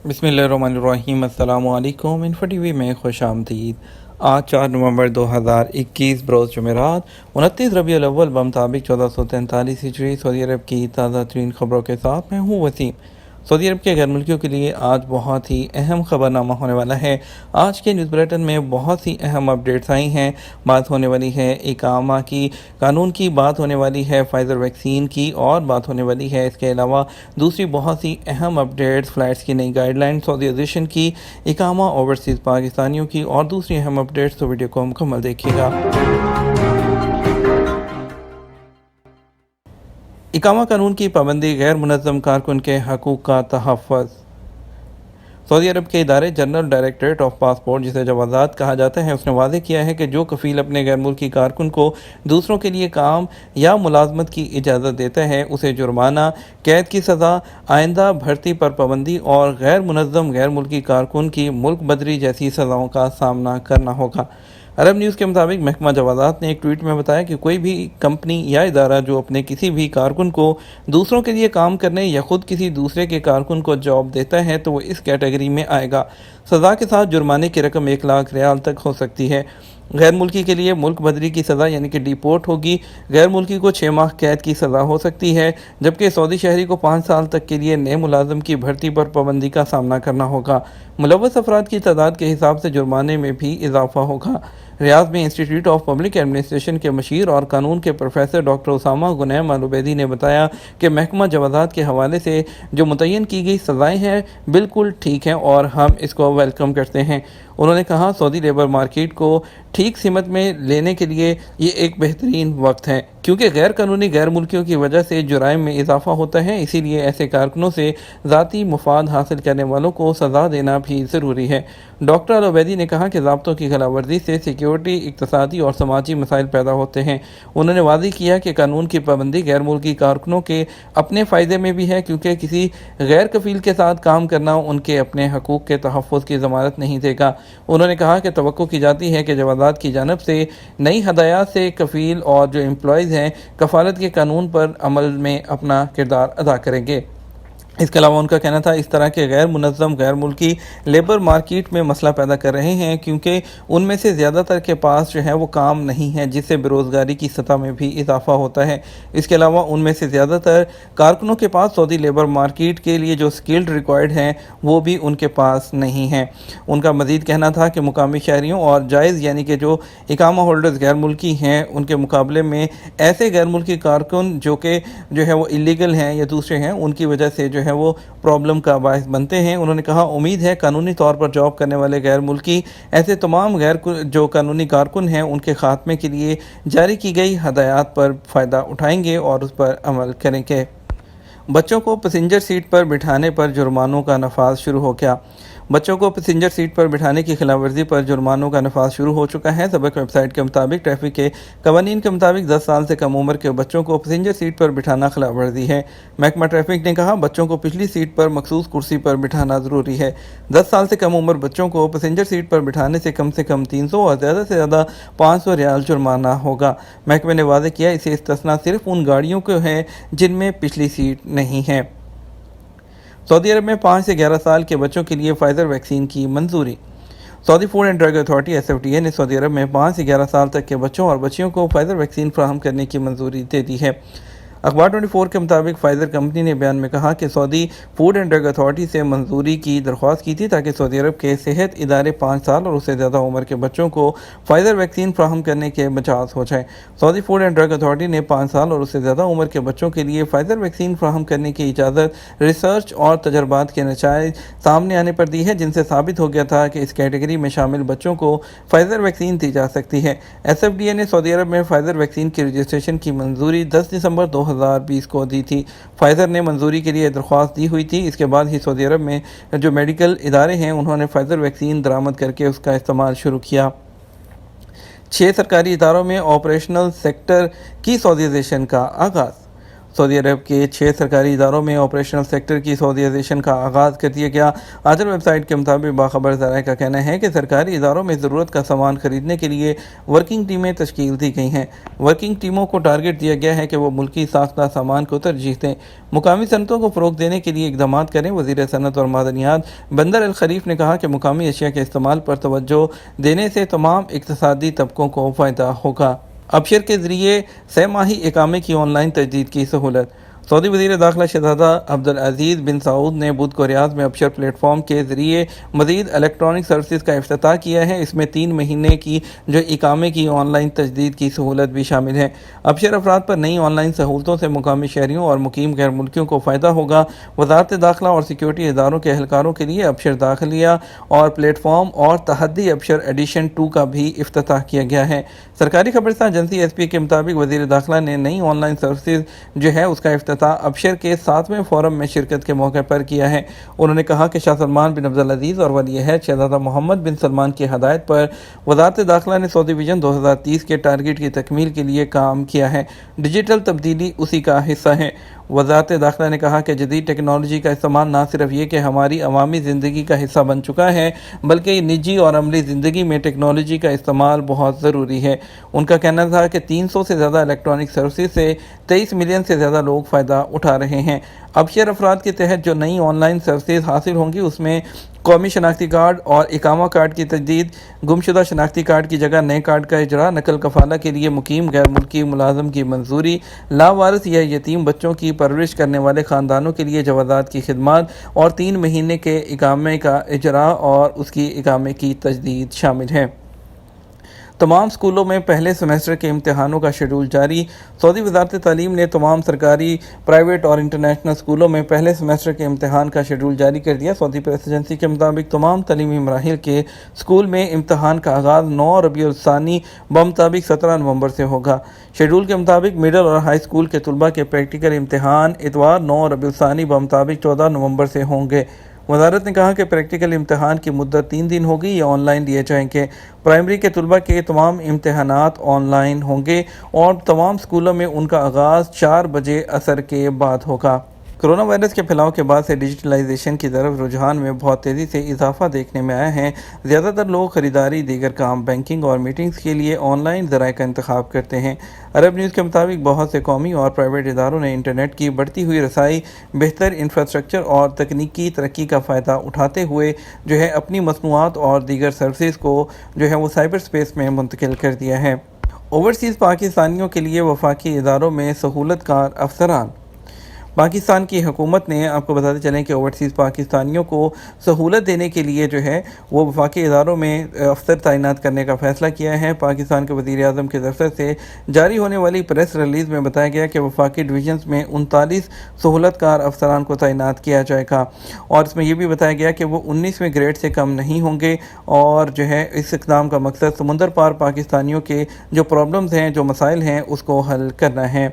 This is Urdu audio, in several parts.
بسم اللہ الرحمن الرحیم۔ السلام علیکم۔ انفو ٹی وی میں خوش آمدید۔ آج 4 نومبر 2021 بروز جمعرات 29 ربیع الاول بمطابق 1443 ہجری سعودی عرب کی تازہ ترین خبروں کے ساتھ میں ہوں وسیم۔ سعودی عرب کے غیر ملکیوں کے لیے آج بہت ہی اہم خبرنامہ ہونے والا ہے۔ آج کے نیوز بلیٹن میں بہت سی اہم اپڈیٹس آئی ہیں۔ بات ہونے والی ہے اقامہ کی قانون کی، بات ہونے والی ہے فائزر ویکسین کی، اور بات ہونے والی ہے اس کے علاوہ دوسری بہت سی اہم اپڈیٹس، فلائٹس کی نئی گائیڈ لائن، سعودیائزیشن کی، اقامہ اوورسیز پاکستانیوں کی، اور دوسری اہم اپڈیٹس، تو ویڈیو کو مکمل دیکھیے گا۔ اقامہ قانون کی پابندی، غیر منظم کارکن کے حقوق کا تحفظ۔ سعودی عرب کے ادارے جنرل ڈائریکٹریٹ آف پاسپورٹ، جسے جوازات کہا جاتا ہے، اس نے واضح کیا ہے کہ جو کفیل اپنے غیر ملکی کارکن کو دوسروں کے لیے کام یا ملازمت کی اجازت دیتا ہے، اسے جرمانہ، قید کی سزا، آئندہ بھرتی پر پابندی اور غیر منظم غیر ملکی کارکن کی ملک بدری جیسی سزاؤں کا سامنا کرنا ہوگا۔ عرب نیوز کے مطابق محکمہ جوازات نے ایک ٹویٹ میں بتایا کہ کوئی بھی کمپنی یا ادارہ جو اپنے کسی بھی کارکن کو دوسروں کے لیے کام کرنے یا خود کسی دوسرے کے کارکن کو جاب دیتا ہے تو وہ اس کیٹیگری میں آئے گا۔ سزا کے ساتھ جرمانے کی رقم 1 لاکھ ریال تک ہو سکتی ہے۔ غیر ملکی کے لیے ملک بدری کی سزا یعنی کہ ڈیپورٹ ہوگی۔ غیر ملکی کو 6 ماہ قید کی سزا ہو سکتی ہے، جبکہ سعودی شہری کو 5 سال تک کے لیے نئے ملازم کی بھرتی پر پابندی کا سامنا کرنا ہوگا۔ ملوث افراد کی تعداد کے حساب سے جرمانے میں بھی اضافہ ہوگا۔ ریاض میں انسٹی ٹیوٹ آف پبلک ایڈمنسٹریشن کے مشیر اور قانون کے پروفیسر ڈاکٹر اسامہ غنیم العبیدی نے بتایا کہ محکمہ جوازات کے حوالے سے جو متعین کی گئی سزائیں ہیں بالکل ٹھیک ہیں اور ہم اس کو ویلکم کرتے ہیں۔ انہوں نے کہا سعودی لیبر مارکیٹ کو ٹھیک سمت میں لینے کے لیے یہ ایک بہترین وقت ہے، کیونکہ غیر قانونی غیر ملکیوں کی وجہ سے جرائم میں اضافہ ہوتا ہے، اسی لیے ایسے کارکنوں سے ذاتی مفاد حاصل کرنے والوں کو سزا دینا بھی ضروری ہے۔ ڈاکٹر العبیدی نے کہا کہ ضابطوں کی خلاف ورزی سے سیکیورٹی، اقتصادی اور سماجی مسائل پیدا ہوتے ہیں۔ انہوں نے واضح کیا کہ قانون کی پابندی غیر ملکی کارکنوں کے اپنے فائدے میں بھی ہے، کیونکہ کسی غیر کفیل کے ساتھ کام کرنا ان کے اپنے حقوق کے تحفظ کی ضمانت نہیں دے گا۔ انہوں نے کہا کہ توقع کی جاتی ہے کہ جوازات کی جانب سے نئی ہدایات سے کفیل اور جو امپلائیز ہیں کفالت کے قانون پر عمل میں اپنا کردار ادا کریں گے۔ اس کے علاوہ ان کا کہنا تھا اس طرح کے غیر منظم غیر ملکی لیبر مارکیٹ میں مسئلہ پیدا کر رہے ہیں، کیونکہ ان میں سے زیادہ تر کے پاس جو ہے وہ کام نہیں ہے، جس سے بے روزگاری کی سطح میں بھی اضافہ ہوتا ہے۔ اس کے علاوہ ان میں سے زیادہ تر کارکنوں کے پاس سعودی لیبر مارکیٹ کے لیے جو سکلڈ ریکوائرڈ ہیں وہ بھی ان کے پاس نہیں ہیں۔ ان کا مزید کہنا تھا کہ مقامی شہریوں اور جائز یعنی کہ جو اقامہ ہولڈرز غیر ملکی ہیں ان کے مقابلے میں ایسے غیر ملکی کارکن جو ہے وہ ایلیگل ہیں یا دوسرے ہیں، ان کی وجہ سے جو ہے وہ پرابلم کا باعث بنتے ہیں۔ انہوں نے کہا امید ہے قانونی طور پر جاب کرنے والے غیر ملکی ایسے تمام جو قانونی کارکن ہیں ان کے خاتمے کے لیے جاری کی گئی ہدایات پر فائدہ اٹھائیں گے اور اس پر عمل کریں گے۔ بچوں کو پیسنجر سیٹ پر بٹھانے پر جرمانوں کا نفاذ شروع ہو گیا۔ بچوں کو پیسنجر سیٹ پر بٹھانے کی خلاف ورزی پر جرمانوں کا نفاذ شروع ہو چکا ہے۔ سبق ویب سائٹ کے مطابق ٹریفک کے قوانین کے مطابق 10 سال سے کم عمر کے بچوں کو پیسنجر سیٹ پر بٹھانا خلاف ورزی ہے۔ محکمہ ٹریفک نے کہا بچوں کو پچھلی سیٹ پر مخصوص کرسی پر بٹھانا ضروری ہے۔ 10 سال سے کم عمر بچوں کو پیسنجر سیٹ پر بٹھانے سے کم 300 اور زیادہ سے زیادہ 500 ریال جرمانہ ہوگا۔ محکمے نے واضح کیا اسے استثناء صرف ان گاڑیوں کو ہے جن میں پچھلی سیٹ نہیں ہے۔ سعودی عرب میں 5 سے 11 سال کے بچوں کے لیے فائزر ویکسین کی منظوری۔ Saudi food and drug authority (SFDA) نے سعودی عرب میں 5 سے 11 سال تک کے بچوں اور بچیوں کو فائزر ویکسین فراہم کرنے کی منظوری دے دی ہے۔ اخبار 24 کے مطابق فائزر کمپنی نے بیان میں کہا کہ سعودی فوڈ اینڈ ڈرگ اتھارٹی سے منظوری کی درخواست کی تھی تاکہ سعودی عرب کے صحت ادارے 5 سال اور اس سے زیادہ عمر کے بچوں کو فائزر ویکسین فراہم کرنے کے مجاز ہو جائیں۔ سعودی فوڈ اینڈ ڈرگ اتھارٹی نے 5 سال اور اس سے زیادہ عمر کے بچوں کے لیے فائزر ویکسین فراہم کرنے کی اجازت ریسرچ اور تجربات کے نتائج سامنے آنے پر دی ہے، جن سے ثابت ہو گیا تھا کہ اس کیٹیگری میں شامل بچوں کو فائزر ویکسین دی جا سکتی ہے۔ SFDA نے سعودی عرب میں فائزر ویکسین کی رجسٹریشن کی منظوری 10 دسمبر 2020 کو دی تھی۔ فائزر نے منظوری کے لیے درخواست دی ہوئی تھی، اس کے بعد ہی سعودی عرب میں جو میڈیکل ادارے ہیں انہوں نے فائزر ویکسین درآمد کر کے اس کا استعمال شروع کیا۔ 6 سرکاری اداروں میں آپریشنل سیکٹر کی سعودیائزیشن کا آغاز۔ سعودی عرب کے 6 سرکاری اداروں میں آپریشنل سیکٹر کی سعودیائزیشن کا آغاز کر دیا گیا۔ آجر ویب سائٹ کے مطابق باخبر ذرائع کا کہنا ہے کہ سرکاری اداروں میں ضرورت کا سامان خریدنے کے لیے ورکنگ ٹیمیں تشکیل دی گئی ہیں۔ ورکنگ ٹیموں کو ٹارگٹ دیا گیا ہے کہ وہ ملکی ساختہ سامان کو ترجیح دیں، مقامی صنعتوں کو فروغ دینے کے لیے اقدامات کریں۔ وزیر صنعت اور معدنیات بندر الخلیف نے کہا کہ مقامی اشیاء کے استعمال پر توجہ دینے سے تمام اقتصادی طبقوں کو فائدہ ہوگا۔ ابشر کے ذریعے 6 ماہی اقامے کی آن لائن تجدید کی سہولت۔ سعودی وزیر داخلہ شہزادہ عبدالعزیز بن سعود نے بدھ کو ریاض میں ابشر پلیٹ فارم کے ذریعے مزید الیکٹرانک سروسز کا افتتاح کیا ہے۔ اس میں 3 مہینے کی جو اقامے کی آن لائن تجدید کی سہولت بھی شامل ہے۔ ابشر افراد پر نئی آن لائن سہولتوں سے مقامی شہریوں اور مقیم غیر ملکیوں کو فائدہ ہوگا۔ وزارت داخلہ اور سیکیورٹی اداروں کے اہلکاروں کے لیے ابشر داخلیہ اور پلیٹ فارم اور تحدی ابشر ایڈیشن 2 کا بھی افتتاح کیا گیا ہے۔ سرکاری خبررساں ایجنسی ایس پی کے مطابق وزیر داخلہ نے نئی آن لائن سروسز جو ہے اس کا افتتاح ابشر کے 7ویں فورم میں شرکت کے موقع پر کیا ہے۔ انہوں نے کہا کہ شاہ سلمان بن عبدالعزیز اور ولی عہد شہزادہ محمد بن سلمان کی ہدایت پر وزارت داخلہ نے سعودی ویژن 2030 کے ٹارگٹ کی تکمیل کے لیے کام کیا ہے۔ ڈیجیٹل تبدیلی اسی کا حصہ ہے۔ وزارت داخلہ نے کہا کہ جدید ٹیکنالوجی کا استعمال نہ صرف یہ کہ ہماری عوامی زندگی کا حصہ بن چکا ہے، بلکہ نجی اور عملی زندگی میں ٹیکنالوجی کا استعمال بہت ضروری ہے۔ ان کا کہنا تھا کہ 300 سے زیادہ الیکٹرانک سروسز سے 23 ملین سے زیادہ لوگ فائدہ اٹھا رہے ہیں۔ ابشر افراد کے تحت جو نئی آن لائن سروسز حاصل ہوں گی اس میں قومی شناختی کارڈ اور اقامہ کارڈ کی تجدید، گمشدہ شناختی کارڈ کی جگہ نئے کارڈ کا اجرا، نقل کفالہ کے لیے مقیم غیر ملکی ملازم کی منظوری، لاوارث یا یتیم بچوں کی پرورش کرنے والے خاندانوں کے لیے جوازات کی خدمات اور 3 مہینے کے اقامے کا اجرا اور اس کی اقامے کی تجدید شامل ہے۔ تمام اسکولوں میں پہلے سیمسٹر کے امتحانوں کا شیڈول جاری۔ سعودی وزارت تعلیم نے تمام سرکاری، پرائیویٹ اور انٹرنیشنل اسکولوں میں پہلے سیمسٹر کے امتحان کا شیڈول جاری کر دیا۔ سعودی پریس ایجنسی کے مطابق تمام تعلیمی مراحل کے اسکول میں امتحان کا آغاز 9 ربیع الثانی بمطابق 17 نومبر سے ہوگا۔ شیڈول کے مطابق مڈل اور ہائی اسکول کے طلباء کے پریکٹیکل امتحان اتوار 9 ربیع الثانی بمطابق 14 نومبر سے ہوں گے۔ وزارت نے کہا کہ پریکٹیکل امتحان کی مدت 3 دن ہوگی یا آن لائن لیے جائیں گے۔ پرائمری کے طلباء کے تمام امتحانات آن لائن ہوں گے اور تمام اسکولوں میں ان کا آغاز 4 بجے عصر کے بعد ہوگا۔ کرونا وائرس کے پھیلاؤ کے بعد سے ڈیجیٹلائزیشن کی طرف رجحان میں بہت تیزی سے اضافہ دیکھنے میں آیا ہے۔ زیادہ تر لوگ خریداری، دیگر کام، بینکنگ اور میٹنگز کے لیے آن لائن ذرائع کا انتخاب کرتے ہیں۔ عرب نیوز کے مطابق بہت سے قومی اور پرائیویٹ اداروں نے انٹرنیٹ کی بڑھتی ہوئی رسائی، بہتر انفراسٹرکچر اور تکنیکی ترقی کا فائدہ اٹھاتے ہوئے اپنی مصنوعات اور دیگر سروسز کو وہ سائبر سپیس میں منتقل کر دیا ہے۔ اوورسیز پاکستانیوں کے لیے وفاقی اداروں میں سہولت کار افسران۔ پاکستان کی حکومت نے آپ کو بتاتے چلیں کہ اوورسیز پاکستانیوں کو سہولت دینے کے لیے وہ وفاقی اداروں میں افسر تعینات کرنے کا فیصلہ کیا ہے۔ پاکستان کے وزیر اعظم کے دفتر سے جاری ہونے والی پریس ریلیز میں بتایا گیا کہ وفاقی ڈویژنز میں 39 سہولت کار افسران کو تعینات کیا جائے گا، اور اس میں یہ بھی بتایا گیا کہ وہ 19ویں گریڈ سے کم نہیں ہوں گے، اور اس اقدام کا مقصد سمندر پار پاکستانیوں کے جو پرابلمز ہیں، جو مسائل ہیں، اس کو حل کرنا ہے۔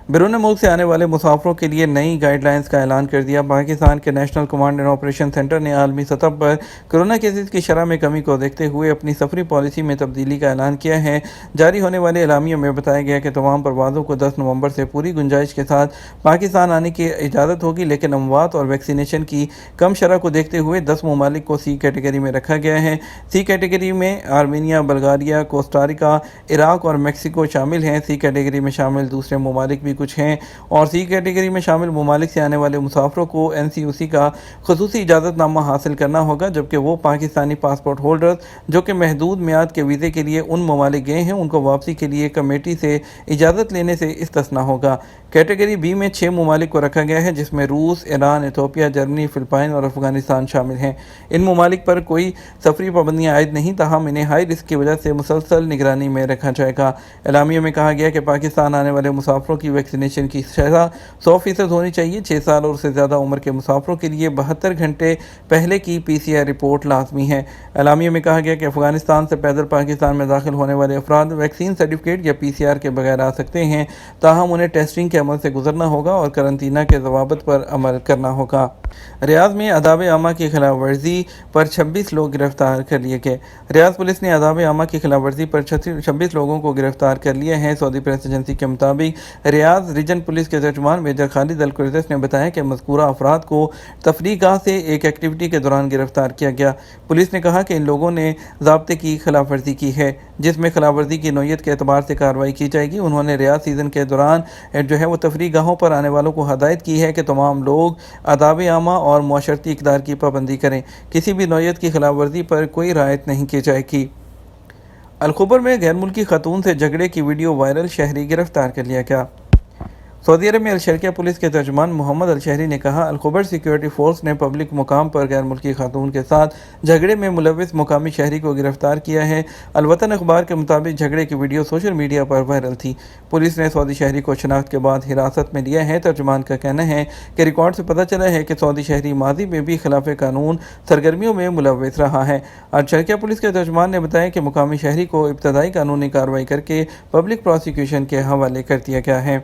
بیرون ملک سے آنے والے مسافروں کے لیے نئی گائیڈ لائنز کا اعلان کر دیا۔ پاکستان کے national command and operation centre نے عالمی سطح پر کرونا کیسز کی شرح میں کمی کو دیکھتے ہوئے اپنی سفری پالیسی میں تبدیلی کا اعلان کیا ہے۔ جاری ہونے والے اعلامیے میں بتایا گیا کہ تمام پروازوں کو 10 نومبر سے پوری گنجائش کے ساتھ پاکستان آنے کی اجازت ہوگی، لیکن اموات اور ویکسینیشن کی کم شرح کو دیکھتے ہوئے 10 ممالک کو سی کیٹیگری میں رکھا گیا ہے۔ سی کیٹیگری میں آرمینیا، بلغاریہ، کوسٹاریکا، عراق اور میکسیکو شامل ہیں۔ سی کیٹیگری میں شامل دوسرے ممالک بھی کچھ ہیں، اور سی کیٹیگری میں شامل ممالک سے آنے والے مسافروں کو NCOC کا خصوصی اجازت نامہ حاصل کرنا ہوگا، جبکہ وہ پاکستانی پاسپورٹ ہولڈرز جو کہ محدود میعاد کے ویزے کے لیے ان ممالک گئے ہیں، ان کو واپسی کے لیے کمیٹی سے اجازت لینے سے استثناء ہوگا۔ کیٹیگری بی میں 6 ممالک کو رکھا گیا ہے، جس میں روس، ایران، ایتھوپیا، جرمنی، فلپائن اور افغانستان شامل ہیں۔ ان ممالک پر کوئی سفری پابندیاں عائد نہیں، تاہم انہیں ہائی رسک کی وجہ سے مسلسل نگرانی میں رکھا جائے گا۔ اعلامیے میں کہا گیا کہ پاکستان آنے والے مسافروں کی ویکسینیشن کی شرح 100% ہونی چاہیے۔ 6 سال اور اس سے زیادہ عمر کے مسافروں کے لیے 72 گھنٹے پہلے کی PCR رپورٹ لازمی ہے۔ اعلامیے میں کہا گیا کہ افغانستان سے پیدل پاکستان میں داخل ہونے والے افراد ویکسین سرٹیفکیٹ یا PCR کے بغیر آ سکتے ہیں، تاہم انہیں ٹیسٹنگ کے عمل سے گزرنا ہوگا اور قرنطینہ کے ضوابط پر عمل کرنا ہوگا۔ ریاض میں آداب عامہ کی خلاف ورزی پر 26 لوگ گرفتار کر لیے گئے۔ ریاض پولیس نے آداب عامہ کی خلاف ورزی پر 26 لوگوں کو گرفتار کر لیا ہے۔ سعودی پریس ایجنسی کے مطابق ریاض ریجن پولیس کے ترجمان میجر خالد القردس نے بتایا کہ مذکورہ افراد کو تفریح گاہ سے ایک ایکٹیویٹی کے دوران گرفتار کیا گیا۔ پولیس نے کہا کہ ان لوگوں نے ضابطے کی خلاف ورزی کی ہے، جس میں خلاف ورزی کی نوعیت کے اعتبار سے کارروائی کی جائے گی۔ انہوں نے ریاض سیزن کے دوران وہ تفریح گاہوں پر آنے والوں کو ہدایت کی ہے کہ تمام لوگ آداب عامہ اور معاشرتی اقدار کی پابندی کریں۔ کسی بھی نوعیت کی خلاف ورزی پر کوئی رعایت نہیں کی جائے گی۔ الخبر میں غیر ملکی خاتون سے جھگڑے کی ویڈیو وائرل، شہری گرفتار کر لیا گیا۔ سعودی عرب میں الشرقیہ پولیس کے ترجمان محمد الشہری نے کہا، الخبر سیکیورٹی فورس نے پبلک مقام پر غیر ملکی خاتون کے ساتھ جھگڑے میں ملوث مقامی شہری کو گرفتار کیا ہے۔ الوطن اخبار کے مطابق جھگڑے کی ویڈیو سوشل میڈیا پر وائرل تھی۔ پولیس نے سعودی شہری کو شناخت کے بعد حراست میں لیا ہے۔ ترجمان کا کہنا ہے کہ ریکارڈ سے پتہ چلا ہے کہ سعودی شہری ماضی میں بھی خلاف قانون سرگرمیوں میں ملوث رہا ہے۔ الشرقیہ پولیس کے ترجمان نے بتایا کہ مقامی شہری کو ابتدائی قانونی کارروائی کر کے پبلک پروسیکیوشن کے حوالے کر دیا گیا ہے۔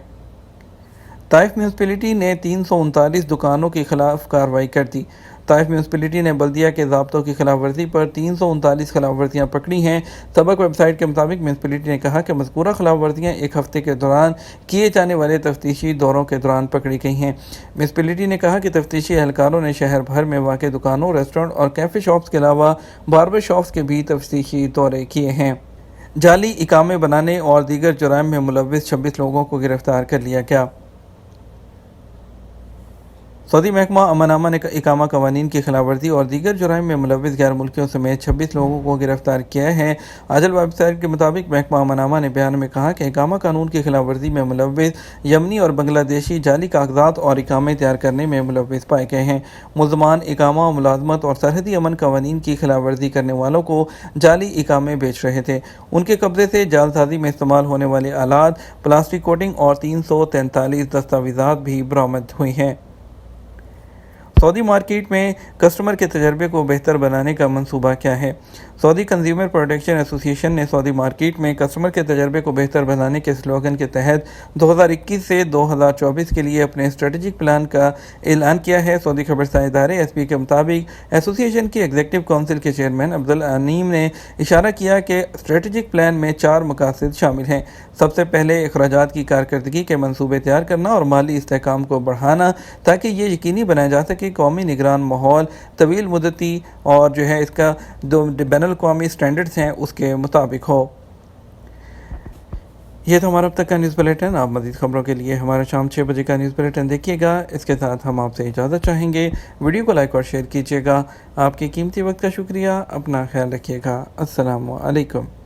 طائف میونسپلٹی نے 339 دکانوں کے خلاف کارروائی کر دی۔ طائف میونسپلٹی نے بلدیہ کے ضابطوں کی خلاف ورزی پر 339 خلاف ورزیاں پکڑی ہیں۔ سبق ویب سائٹ کے مطابق میونسپلٹی نے کہا کہ مذکورہ خلاف ورزیاں ایک ہفتے کے دوران کیے جانے والے تفتیشی دوروں کے دوران پکڑی گئی ہیں۔ میونسپلٹی نے کہا کہ تفتیشی اہلکاروں نے شہر بھر میں واقع دکانوں، ریسٹورنٹ اور کیفے شاپس کے علاوہ باربر شاپس کے بھی تفتیشی دورے کیے ہیں۔ جعلی اقامے بنانے اور دیگر جرائم میں ملوث 26 لوگوں کو گرفتار کر لیا گیا۔ سعودی محکمہ امن نے اقامہ قوانین کی خلاف ورزی اور دیگر جرائم میں ملوث غیر ملکیوں سمیت 26 لوگوں کو گرفتار کیا ہے۔ عاجل ویب سائٹ کے مطابق محکمہ امن نے بیان میں کہا کہ اقامہ قانون کی خلاف ورزی میں ملوث یمنی اور بنگلہ دیشی جعلی کاغذات اور اقامے تیار کرنے میں ملوث پائے گئے ہیں۔ ملزمان اقامہ، ملازمت اور سرحدی امن قوانین کی خلاف ورزی کرنے والوں کو جعلی اقامے بیچ رہے تھے۔ ان کے قبضے سے جعل سازی میں استعمال ہونے والے آلات، پلاسٹک کوٹنگ اور 343 دستاویزات بھی برآمد ہوئی ہیں۔ سعودی مارکیٹ میں کسٹمر کے تجربے کو بہتر بنانے کا منصوبہ کیا ہے؟ سعودی کنزیومر پروٹیکشن ایسوسی ایشن نے سعودی مارکیٹ میں کسٹمر کے تجربے کو بہتر بنانے کے سلوگن کے تحت 2021 سے 2024 کے لیے اپنے اسٹریٹجک پلان کا اعلان کیا ہے۔ سعودی خبرساز ادارے ایس پی کے مطابق ایسوسی ایشن کی ایگزیکٹو کونسل کے چیئرمین عبدالعنیم نے اشارہ کیا کہ اسٹریٹجک پلان میں 4 مقاصد شامل ہیں۔ سب سے پہلے اخراجات کی کارکردگی کے منصوبے تیار کرنا اور مالی استحکام کو بڑھانا تاکہ یہ یقینی بنایا جا سکے قومی نگران ماحول طویل مدتی اور اس کا جو بین الاقوامی سٹینڈرڈز ہیں اس کے مطابق ہو۔ یہ تو ہمارا اب تک کا نیوز بلیٹن۔ آپ مزید خبروں کے لیے ہمارا شام 6 بجے کا نیوز بلیٹن دیکھیے گا۔ اس کے ساتھ ہم آپ سے اجازت چاہیں گے۔ ویڈیو کو لائک اور شیئر کیجیے گا۔ آپ کے قیمتی وقت کا شکریہ۔ اپنا خیال رکھیے گا۔ السلام علیکم۔